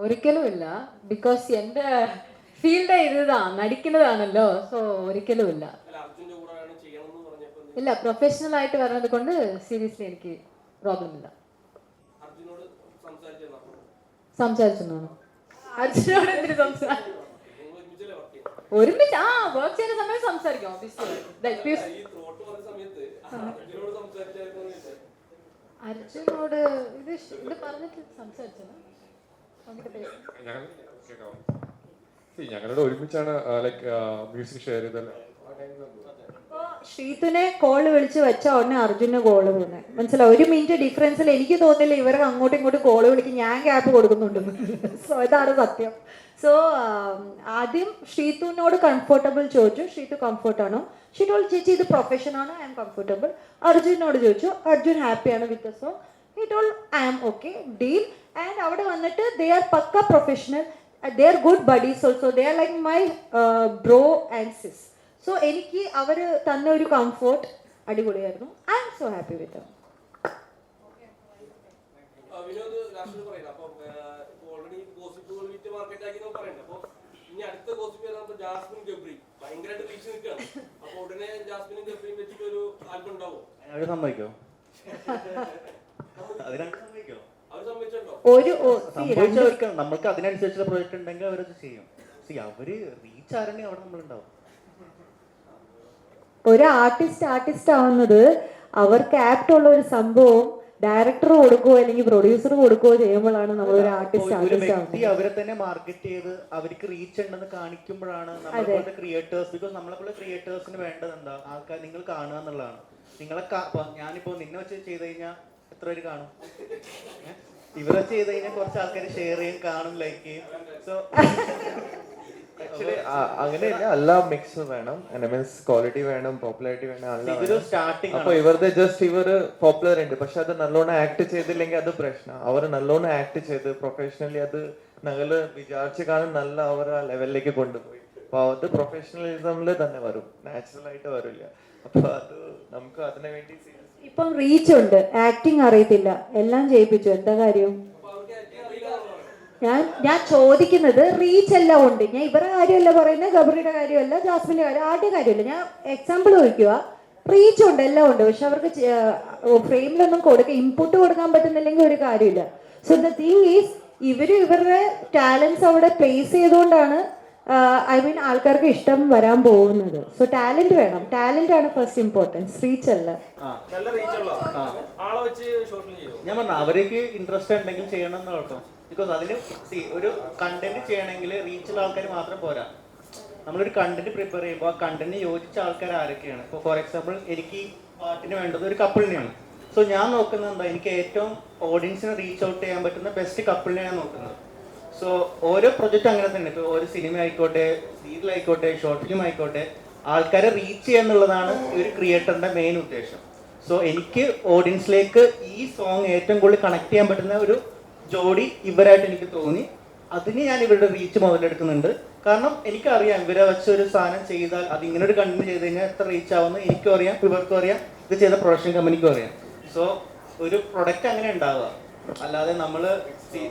ഒരിക്കലും ഇല്ല. ബിക്കോസ് എൻ്റെ ഫീൽഡ് ഇതാണ്, നടിക്കുന്നതാണല്ലോ. സോ ഒരിക്കലും ഇല്ല. ഇല്ല, പ്രൊഫഷണൽ ആയിട്ട് വരുന്നത് കൊണ്ട് സീരിയസ്ലി എനിക്ക് പ്രോബ്ലം ഇല്ല. സംസാരിച്ചോ? അർജുനോട് എന്തിനു സംസാരിക്കും? ഒരുമിച്ച് വർക്ക് ചെയ്യുന്ന സമയത്ത് സംസാരിക്കും. അർജുനോട് ഇത് പറഞ്ഞിട്ട് സംസാരിച്ചോ? ഞങ്ങളുടെ ഒരുമിച്ചാണ് ലൈക്ക് മ്യൂസിക് ഷെയർ ചെയ്തല്ലേ. ശ്രീതുനെ കോള് വിളിച്ച് വെച്ച ഉടനെ അർജുന് കോള് പോകുന്നത് മനസ്സിലാവും. 1 മിനിറ്റ് ഡിഫറൻസിൽ എനിക്ക് തോന്നില്ല ഇവർക്ക് അങ്ങോട്ടും ഇങ്ങോട്ടും കോള് വിളിക്കും, ഞാൻ ഗ്യാപ്പ് കൊടുക്കുന്നുണ്ട്. സോ ഇതാണ് സത്യം. സോ ആദ്യം ശ്രീതുവിനോട് കംഫർട്ടബിൾ ചോദിച്ചു, ശ്രീതു കംഫർട്ടാണോ? ഷീറ്റോൾ ചേച്ചി ഇത് പ്രൊഫഷനാണോ? I M comfortable. അർജുനോട് ചോദിച്ചു, അർജുൻ ഹാപ്പിയാണ് വിത്ത് ദ സോങ്? ഷീറ്റോൾ I am okay, deal. And അവിടെ വന്നിട്ട് ദേ ആർ പക്ക professional, they are good buddies also, they are like my bro and sis. So എനിക്ക് അവർ തന്ന ഒരു കംഫോർട്ട് അടിപൊളിയായിരുന്നു. I'm so happy with them. നമ്മൾക്ക് അതിനനുസരിച്ചുള്ള പ്രോജക്റ്റ് ഉണ്ടെങ്കിൽ അവരത് ചെയ്യും. അവര് റീച്ച് ആരെങ്കിലും അവിടെ നമ്മളുണ്ടാവും. ഒരു ആർട്ടിസ്റ്റ് ആവുന്നത് അവർക്ക് ആപ്റ്റ് ഉള്ള ഒരു സംഭവം ഡയറക്ടർ കൊടുക്കുകയോ അല്ലെങ്കിൽ പ്രൊഡ്യൂസർ കൊടുക്കുകയോ ചെയ്യുമ്പോഴാണ് നമ്മൾ ഒരു ആർട്ടിസ്റ്റ് ആവുന്നത്. അവരെ തന്നെ മാർക്കറ്റ് ചെയ്ത് അവർക്ക് റീച്ച് ഉണ്ടെന്ന് കാണിക്കുമ്പോഴാണ് നമ്മളെ ക്രിയേറ്റേഴ്സ്, ബിക്കോസ് നമ്മളെ പോലെ ക്രിയേറ്റേഴ്സിന് വേണ്ടത് എന്താ? ആൾക്കാർ നിങ്ങൾ കാണുക എന്നുള്ളതാണ്. നിങ്ങളെ ഞാനിപ്പോ നിന്നെ വെച്ച് ചെയ്ത് കഴിഞ്ഞാൽ എത്ര പേര് കാണും? ഇവരെ ചെയ്ത് കഴിഞ്ഞാൽ കുറച്ച് ആൾക്കാർ ഷെയർ ചെയ്യും, കാണും, ലൈക്ക് ചെയ്യും. സോ ആക്ച്വലി അങ്ങനെയല്ല, എല്ലാം മിക്സ് വേണം. മീൻസ് ക്വാളിറ്റി വേണം, പോപ്പുലാരിറ്റി വേണം, അപ്പൊ ഇവരുടെ ജസ്റ്റ് ഇവര് പോപ്പുലർ ഉണ്ട്, പക്ഷെ അത് നല്ലോണം ആക്ട് ചെയ്തില്ലെങ്കിൽ അത് പ്രശ്നം. അവർ നല്ലോണം ആക്ട് ചെയ്ത് പ്രൊഫഷണലി അത് ഞങ്ങള് വിചാരിച്ച കാലം നല്ല അവർ ആ ലെവലിലേക്ക് കൊണ്ടുപോയി. അപ്പൊ അത് പ്രൊഫഷണലിസമില് തന്നെ വരും, നാച്ചുറൽ ആയിട്ട് വരില്ല. അപ്പൊ അത് നമുക്ക് അതിനു വേണ്ടി ഇപ്പം റീച്ച് ഉണ്ട്, ആക്ടിങ് അറിയത്തില്ല, എല്ലാം ചെയ്യിപ്പിച്ചു, എന്താ കാര്യം? ഞാൻ ചോദിക്കുന്നത് റീച്ച് എല്ലാം ഉണ്ട്. ഞാൻ ഇവരുടെ കാര്യമല്ല പറയുന്നത്, ഗബ്രിയുടെ കാര്യമല്ല, ജാസ്മിന്റെ കാര്യം, ആരുടെ കാര്യമല്ല. ഞാൻ എക്സാമ്പിൾ ചോദിക്കുക. റീച്ച് ഉണ്ട്, എല്ലാം ഉണ്ട്, പക്ഷെ അവർക്ക് ഫ്രെയിമിലൊന്നും ഇൻപുട്ട് കൊടുക്കാൻ പറ്റുന്നില്ലെങ്കിൽ ഒരു കാര്യമില്ല. സോ ദ തിങ് ഈസ് ഇവരുടെ ടാലൻസ് അവിടെ പ്ലേസ് ചെയ്തുകൊണ്ടാണ് ഐ മീൻ ആൾക്കാർക്ക് ഇഷ്ടം വരാൻ പോകുന്നത്. സോ ടാലന്റ് വേണം, ടാലന്റ് ആണ് ഫസ്റ്റ് ഇമ്പോർട്ടൻസ്, റീച്ച് അല്ല. ഞാൻ പറഞ്ഞ അവർക്ക് ഇൻട്രസ്റ്റ് ഉണ്ടെങ്കിൽ ചെയ്യണം എന്ന് കേട്ടോ. ബിക്കോസ് അതിന് ഒരു കണ്ടന്റ് ചെയ്യണമെങ്കിൽ റീച്ചുള്ള ആൾക്കാർ മാത്രം പോരാ. നമ്മളൊരു കണ്ടന്റ് പ്രിപ്പയർ ചെയ്യുമ്പോൾ ആ കണ്ടന്റിന് യോജിച്ച ആൾക്കാർ ആരൊക്കെയാണ്? ഇപ്പോൾ ഫോർ എക്സാമ്പിൾ എനിക്ക് പാട്ടിന് വേണ്ടത് ഒരു കപ്പിളിനെയാണ്. സോ ഞാൻ നോക്കുന്നത് എന്താ, എനിക്ക് ഏറ്റവും ഓഡിയൻസിനെ റീച്ച് ഔട്ട് ചെയ്യാൻ പറ്റുന്ന ബെസ്റ്റ് കപ്പിളിനെ ഞാൻ നോക്കുന്നത്. സോ ഓരോ പ്രൊജക്റ്റ് അങ്ങനെ തന്നെ. ഇപ്പോൾ ഒരു സിനിമ ആയിക്കോട്ടെ, സീരിയൽ ആയിക്കോട്ടെ, ഷോർട്ട് ഫിലിം ആയിക്കോട്ടെ, ആൾക്കാരെ റീച്ച് ചെയ്യുക എന്നുള്ളതാണ് ഒരു ക്രിയേറ്ററിന്റെ മെയിൻ ഉദ്ദേശം. സോ എനിക്ക് ഓഡിയൻസിലേക്ക് ഈ സോങ് ഏറ്റവും കൂടുതൽ കണക്ട് ചെയ്യാൻ പറ്റുന്ന ഒരു ജോഡി ഇവരായിട്ട് എനിക്ക് തോന്നി. അതിന് ഞാൻ ഇവരുടെ റീച്ച് മുതലെടുക്കുന്നുണ്ട്. കാരണം എനിക്കറിയാം ഇവരെ വെച്ചൊരു സാധനം ചെയ്താൽ അത് ഇങ്ങനെ ഒരു കണ്ടന്റ് ചെയ്ത് കഴിഞ്ഞാൽ എത്ര റീച്ച് ആവുമെന്ന് എനിക്കും അറിയാം, ഇവർക്കും അറിയാം, ഇത് ചെയ്ത പ്രൊഡക്ഷൻ കമ്പനിക്കും അറിയാം. സോ ഒരു പ്രൊഡക്റ്റ് അങ്ങനെ ഉണ്ടാവുക, അല്ലാതെ നമ്മൾ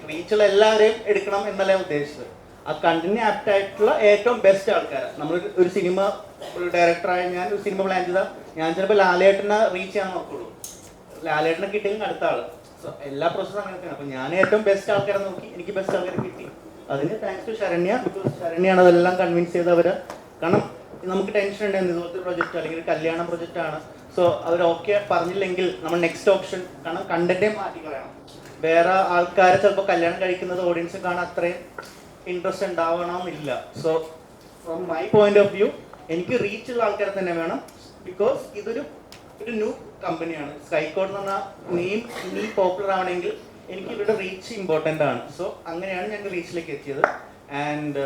റീച്ചുള്ള എല്ലാവരെയും എടുക്കണം എന്നല്ല ഉദ്ദേശിച്ചത്. ആ കണ്ടന്റിന് ആപ്റ്റ് ആയിട്ടുള്ള ഏറ്റവും ബെസ്റ്റ് ആൾക്കാരെ നമ്മൾ ഒരു സിനിമ ഒരു ഡയറക്ടറായ ഞാൻ ഒരു സിനിമ പ്ലാൻ ചെയ്താൽ ഞാൻ ചിലപ്പോൾ ലാലേട്ടനെ റീച്ച് ചെയ്യാൻ നോക്കുള്ളൂ. ലാലേട്ടനെ കിട്ടിയെങ്കിൽ അടുത്ത ആള്. സോ എല്ലാ പ്രോസസ്സും അങ്ങനെയൊക്കെയാണ്. അപ്പോൾ ഞാൻ ഏറ്റവും ബെസ്റ്റ് ആൾക്കാരെ നോക്കി, എനിക്ക് ബെസ്റ്റ് ആൾക്കാരെ കിട്ടി. അതിന് താങ്ക്സ് ടു ശരണ്യ. ബിക്കോസ് ശരണ്യാണ് അതെല്ലാം കൺവിൻസ് ചെയ്തവര്. കാരണം നമുക്ക് ടെൻഷൻ ഉണ്ടായിരുന്നു, ഇതുപോലത്തെ പ്രൊജക്റ്റ് അല്ലെങ്കിൽ ഒരു കല്യാണ പ്രൊജക്റ്റ് ആണ്. സോ അവർ ഓക്കെ പറഞ്ഞില്ലെങ്കിൽ നമ്മൾ നെക്സ്റ്റ് ഓപ്ഷൻ, കാരണം കണ്ടന്റേ മാറ്റി കളയണം. വേറെ ആൾക്കാരെ ചിലപ്പോൾ കല്യാണം കഴിക്കുന്നത് ഓഡിയൻസ് കാണാൻ അത്രയും ഇൻട്രസ്റ്റ് ഉണ്ടാവണമെന്നില്ല. So from my point of view എനിക്ക് റീച്ചുള്ള ആൾക്കാരെ തന്നെ വേണം. ബിക്കോസ് ഇതൊരു ന്യൂ കമ്പനിയാണ്. സ്കൈകോഡ് എന്ന് പറഞ്ഞാൽ നെയിം ഇനി പോപ്പുലർ ആവണമെങ്കിൽ എനിക്ക് ഇവരുടെ റീച്ച് ഇമ്പോർട്ടൻ്റ് ആണ്. സോ അങ്ങനെയാണ് ഞങ്ങൾ റീച്ചിലേക്ക് എത്തിയത്. ആൻഡ്